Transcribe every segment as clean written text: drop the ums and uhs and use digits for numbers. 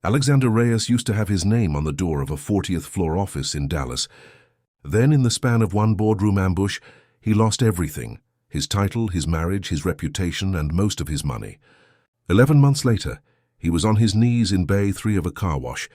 Alexander Reyes used to have his name on the door of a 40th floor office in Dallas. Then, in the span of one boardroom ambush, he lost everything: his title, his marriage, his reputation, and most of his money. 11 months later, he was on his knees in Bay 3 of a car wash,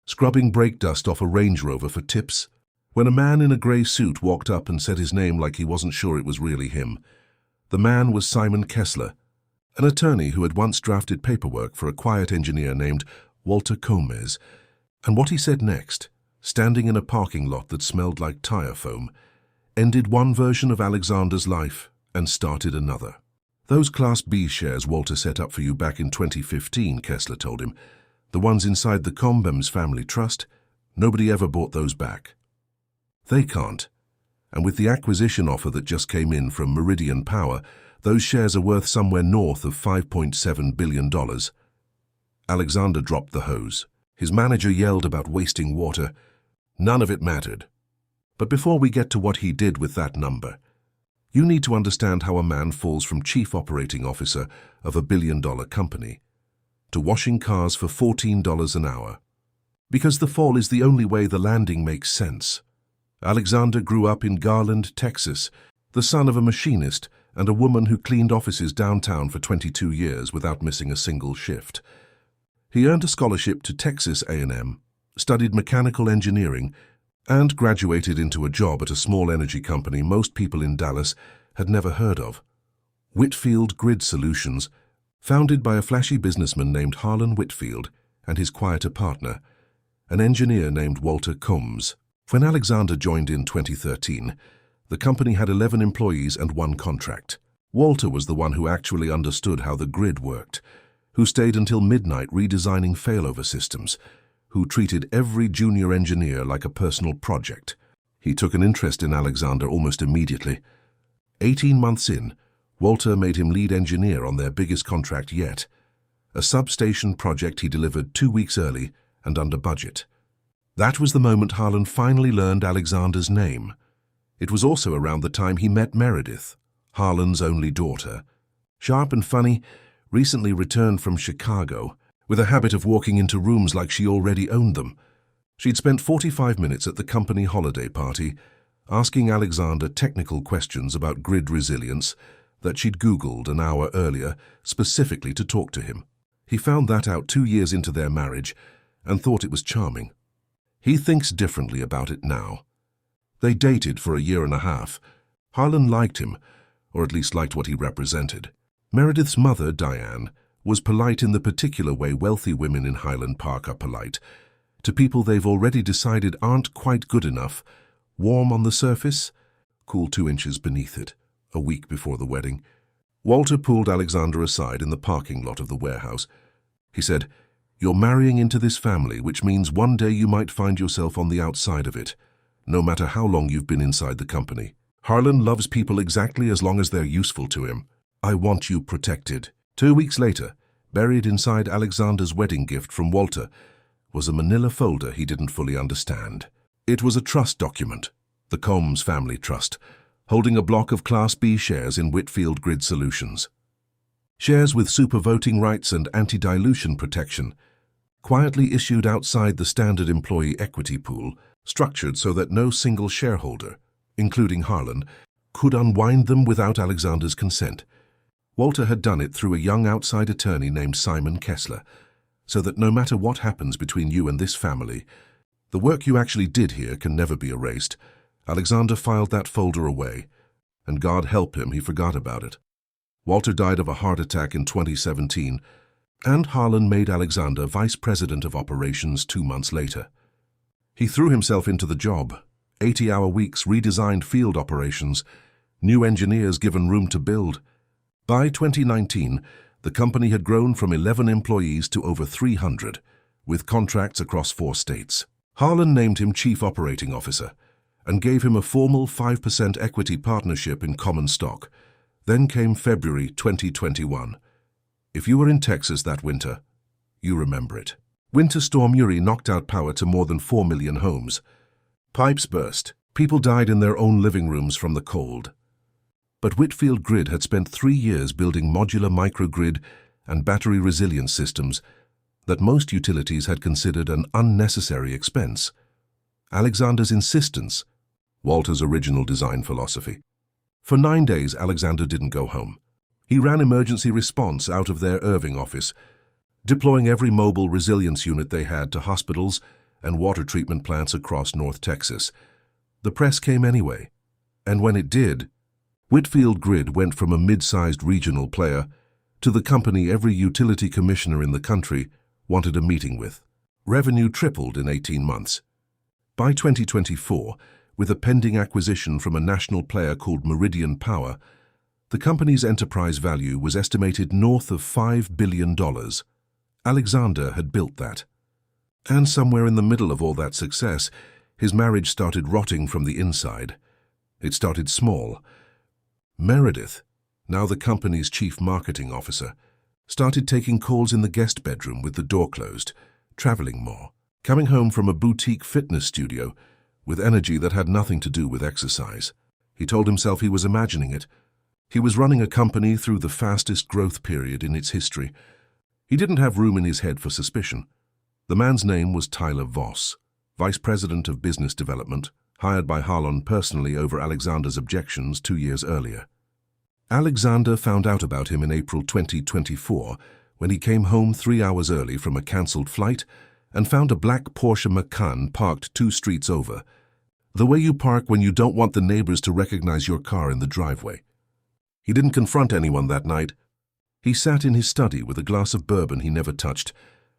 scrubbing brake dust off a Range Rover for tips, when a man in a grey suit walked up and said his name like he wasn't sure it was really him. The man was Simon Kessler, an attorney who had once drafted paperwork for a quiet engineer named Walter Combs. And what he said next, standing in a parking lot that smelled like tire foam, ended one version of Alexander's life and started another. "Those Class B shares Walter set up for you back in 2015, Kessler told him, the ones inside the Combs family trust, nobody ever bought those back. They can't. And with the acquisition offer that just came in from Meridian Power, those shares are worth somewhere north of $5.7 billion. Alexander dropped the hose. His manager yelled about wasting water. None of it mattered. But before we get to what he did with that number, you need to understand how a man falls from chief operating officer of a billion-dollar company to washing cars for $14 an hour. Because the fall is the only way the landing makes sense. Alexander grew up in Garland, Texas, the son of a machinist and a woman who cleaned offices downtown for 22 years without missing a single shift. He earned a scholarship to Texas A&M, studied mechanical engineering, and graduated into a job at a small energy company most people in Dallas had never heard of, Whitfield Grid Solutions, founded by a flashy businessman named Harlan Whitfield and his quieter partner, an engineer named Walter Combs. When Alexander joined in 2013, the company had 11 employees and 1 contract. Walter was the one who actually understood how the grid worked, who stayed until midnight redesigning failover systems, who treated every junior engineer like a personal project. He took an interest in Alexander almost immediately. 18 months in, Walter made him lead engineer on their biggest contract yet, a substation project he delivered 2 weeks early and under budget. That was the moment Harlan finally learned Alexander's name. It was also around the time he met Meredith, Harlan's only daughter. Sharp and funny, recently returned from Chicago, with a habit of walking into rooms like she already owned them. She'd spent 45 minutes at the company holiday party, asking Alexander technical questions about grid resilience that she'd Googled an hour earlier specifically to talk to him. He found that out 2 years into their marriage and thought it was charming. He thinks differently about it now. They dated for a year and a half. Harlan liked him, or at least liked what he represented. Meredith's mother, Diane, was polite in the particular way wealthy women in Highland Park are polite, to people they've already decided aren't quite good enough, warm on the surface, cool 2 inches beneath it, a week before the wedding. Walter pulled Alexander aside in the parking lot of the warehouse. He said, "You're marrying into this family, which means one day you might find yourself on the outside of it, no matter how long you've been inside the company. Harlan loves people exactly as long as they're useful to him. I want you protected." 2 weeks later, buried inside Alexander's wedding gift from Walter, was a manila folder he didn't fully understand. It was a trust document, the Combs family trust, holding a block of Class B shares in Whitfield Grid Solutions. Shares with super voting rights and anti-dilution protection, quietly issued outside the standard employee equity pool, structured so that no single shareholder, including Harlan, could unwind them without Alexander's consent. Walter had done it through a young outside attorney named Simon Kessler, so that no matter what happens between you and this family, the work you actually did here can never be erased. Alexander filed that folder away, and God help him, he forgot about it. Walter died of a heart attack in 2017, and Harlan made Alexander vice president of operations 2 months later. He threw himself into the job, 80-hour weeks, redesigned field operations, new engineers given room to build. By 2019, the company had grown from 11 employees to over 300, with contracts across 4 states. Harlan named him Chief Operating Officer and gave him a formal 5% equity partnership in common stock. Then came February 2021. If you were in Texas that winter, you remember it. Winter Storm Uri knocked out power to more than 4 million homes. Pipes burst. People died in their own living rooms from the cold. But Whitfield Grid had spent 3 years building modular microgrid and battery resilience systems that most utilities had considered an unnecessary expense. Alexander's insistence, Walter's original design philosophy. For 9 days, Alexander didn't go home. He ran emergency response out of their Irving office, deploying every mobile resilience unit they had to hospitals and water treatment plants across North Texas. The press came anyway, and when it did, Whitfield Grid went from a mid-sized regional player to the company every utility commissioner in the country wanted a meeting with. Revenue tripled in 18 months. By 2024, with a pending acquisition from a national player called Meridian Power, the company's enterprise value was estimated north of $5 billion. Alexander had built that. And somewhere in the middle of all that success, his marriage started rotting from the inside. It started small. Meredith, now the company's chief marketing officer, started taking calls in the guest bedroom with the door closed, traveling more, coming home from a boutique fitness studio with energy that had nothing to do with exercise. He told himself he was imagining it. He was running a company through the fastest growth period in its history. He didn't have room in his head for suspicion. The man's name was Tyler Voss, Vice President of Business Development, hired by Harlan personally over Alexander's objections 2 years earlier. Alexander found out about him in April 2024 when he came home 3 hours early from a cancelled flight and found a black Porsche Macan parked 2 streets over, the way you park when you don't want the neighbors to recognize your car in the driveway. He didn't confront anyone that night. He sat in his study with a glass of bourbon he never touched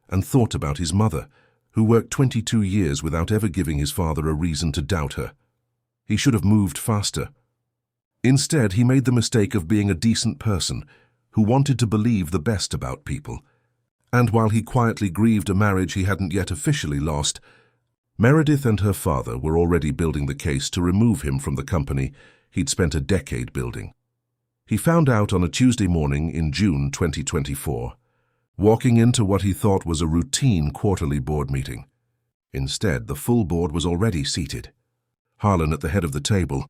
and thought about his mother, who worked 22 years without ever giving his father a reason to doubt her. He should have moved faster. Instead, he made the mistake of being a decent person who wanted to believe the best about people. And while he quietly grieved a marriage he hadn't yet officially lost, Meredith and her father were already building the case to remove him from the company he'd spent a decade building. He found out on a Tuesday morning in June 2024, walking into what he thought was a routine quarterly board meeting. Instead, the full board was already seated. Harlan at the head of the table,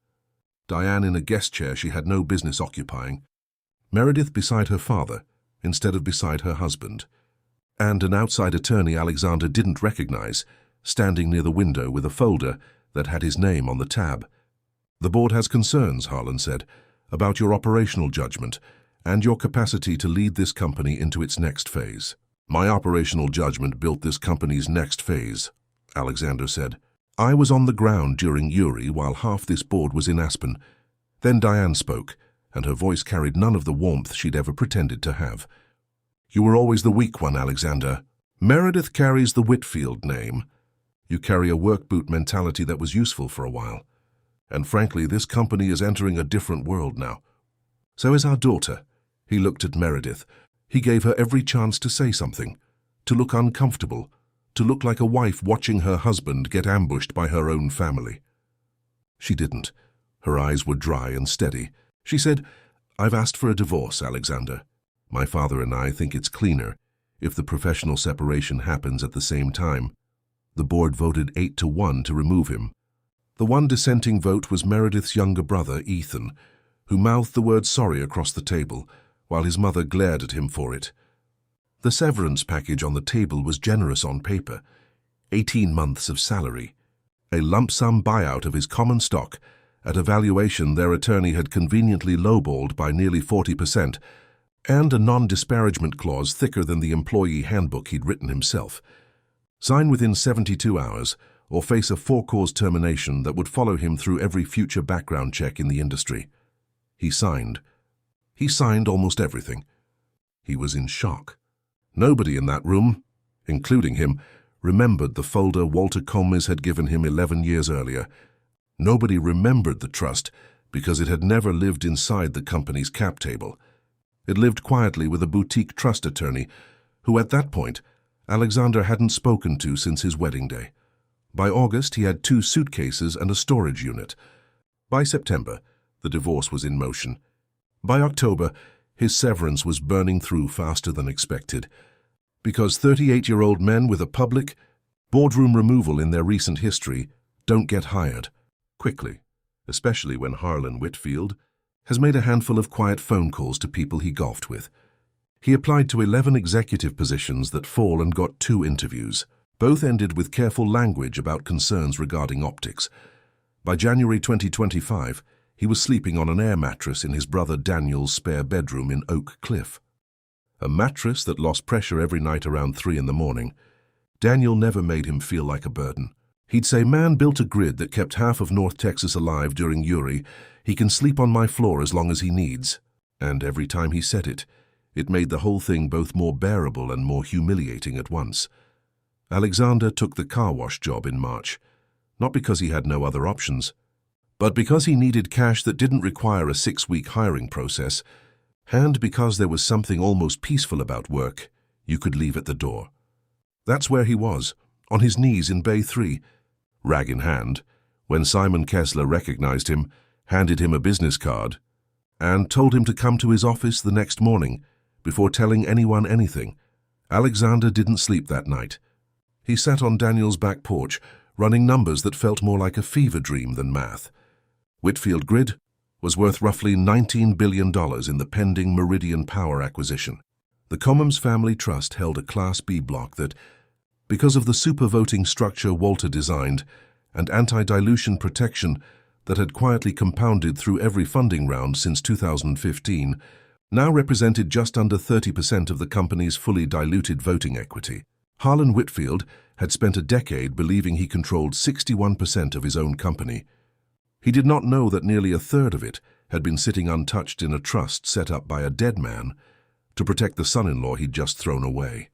Diane in a guest chair she had no business occupying, Meredith beside her father instead of beside her husband, and an outside attorney Alexander didn't recognize, standing near the window with a folder that had his name on the tab. "The board has concerns," Harlan said, "about your operational judgment and your capacity to lead this company into its next phase." "My operational judgment built this company's next phase," Alexander said. "I was on the ground during Uri while half this board was in Aspen." Then Diane spoke, and her voice carried none of the warmth she'd ever pretended to have. "You were always the weak one, Alexander. Meredith carries the Whitfield name. You carry a work boot mentality that was useful for a while. And frankly, this company is entering a different world now. So is our daughter." He looked at Meredith. He gave her every chance to say something, to look uncomfortable, to look like a wife watching her husband get ambushed by her own family. She didn't. Her eyes were dry and steady. She said, "I've asked for a divorce, Alexander. My father and I think it's cleaner if the professional separation happens at the same time." The board voted 8-1 to remove him. The one dissenting vote was Meredith's younger brother, Ethan, who mouthed the word sorry across the table, while his mother glared at him for it. The severance package on the table was generous on paper. 18 months of salary, a lump sum buyout of his common stock at a valuation their attorney had conveniently lowballed by nearly 40%, and a non-disparagement clause thicker than the employee handbook he'd written himself. Sign within 72 hours, or face a 4-cause termination that would follow him through every future background check in the industry. He signed. He signed almost everything. He was in shock. Nobody in that room, including him, remembered the folder Walter Combs had given him 11 years earlier. Nobody remembered the trust because it had never lived inside the company's cap table. It lived quietly with a boutique trust attorney who, at that point, Alexander hadn't spoken to since his wedding day. By August, he had 2 suitcases and a storage unit. By September, the divorce was in motion. By October, his severance was burning through faster than expected. Because 38-year-old men with a public boardroom removal in their recent history don't get hired quickly, especially when Harlan Whitfield has made a handful of quiet phone calls to people he golfed with. He applied to 11 executive positions that fall and got 2 interviews. Both ended with careful language about concerns regarding optics. By January 2025, he was sleeping on an air mattress in his brother Daniel's spare bedroom in Oak Cliff. A mattress that lost pressure every night around 3 in the morning. Daniel never made him feel like a burden. He'd say, "Man built a grid that kept half of North Texas alive during Uri. He can sleep on my floor as long as he needs." And every time he said it, it made the whole thing both more bearable and more humiliating at once. Alexander took the car wash job in March, not because he had no other options, but because he needed cash that didn't require a 6-week hiring process, and because there was something almost peaceful about work you could leave at the door. That's where he was, on his knees in Bay 3, rag in hand, when Simon Kessler recognized him, handed him a business card, and told him to come to his office the next morning before telling anyone anything. Alexander didn't sleep that night. He sat on Daniel's back porch, running numbers that felt more like a fever dream than math. Whitfield Grid was worth roughly $19 billion in the pending Meridian Power acquisition. The Commons Family Trust held a Class B block that, because of the super-voting structure Walter designed and anti-dilution protection that had quietly compounded through every funding round since 2015, now represented just under 30% of the company's fully diluted voting equity. Harlan Whitfield had spent a decade believing he controlled 61% of his own company. He did not know that nearly a third of it had been sitting untouched in a trust set up by a dead man to protect the son-in-law he'd just thrown away.